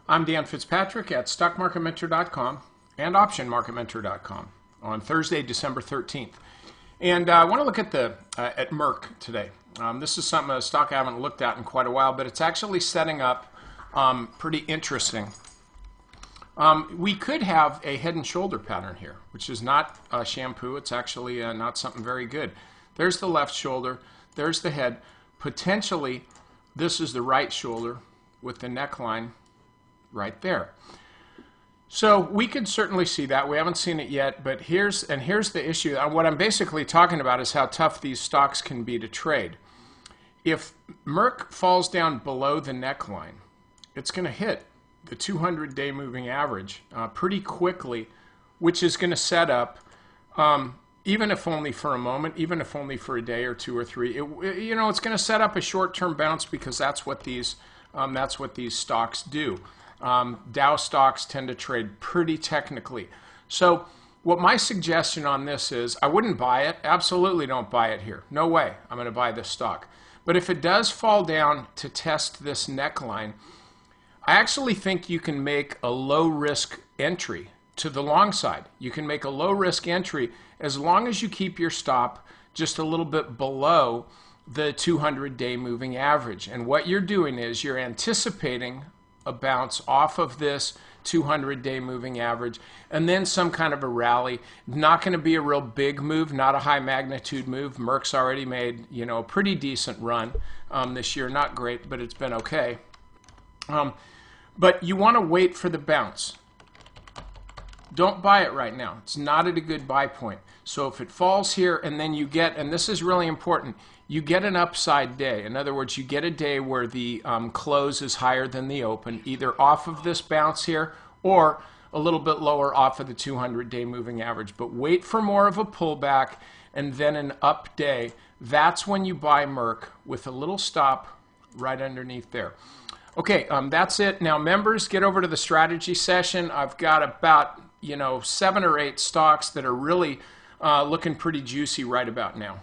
I'm Dan Fitzpatrick at StockMarketMentor.com and OptionMarketMentor.com on Thursday, December 13th. And I want to look at at Merck today. This is something, a stock I haven't looked at in quite a while, but it's actually setting up pretty interesting. We could have a head and shoulder pattern here, which is not shampoo. It's actually not something very good. There's the left shoulder. There's the head. Potentially, this is the right shoulder with the neckline right there. So we could certainly see that. We haven't seen it yet, but here's the issue. What I'm basically talking about is how tough these stocks can be to trade. If Merck falls down below the neckline, it's going to hit the 200-day moving average pretty quickly, which is going to set up, even if only for a moment, even if only for a day or two or three, it's going to set up a short-term bounce because that's what these stocks do. Dow stocks tend to trade pretty technically. So what my suggestion on this is, I wouldn't buy it. Absolutely don't buy it here. No way I'm going to buy this stock. But if it does fall down to test this neckline, I actually think you can make a low-risk entry to the long side. You can make a low-risk entry as long as you keep your stop just a little bit below the 200-day moving average. And what you're doing is you're anticipating a bounce off of this 200-day moving average and then some kind of a rally. Not going to be a real big move, not a high magnitude move. Merck's already made a pretty decent run this year. Not great, but it's been okay. But you want to wait for the bounce. Don't buy it right now. It's not at a good buy point. So if it falls here and then you get, and this is really important, you get an upside day. In other words, you get a day where the close is higher than the open, either off of this bounce here or a little bit lower off of the 200-day moving average. But wait for more of a pullback and then an up day. That's when you buy Merck with a little stop right underneath there. Okay, that's it. Now, members, get over to the strategy session. I've got about 7 or 8 stocks that are really looking pretty juicy right about now.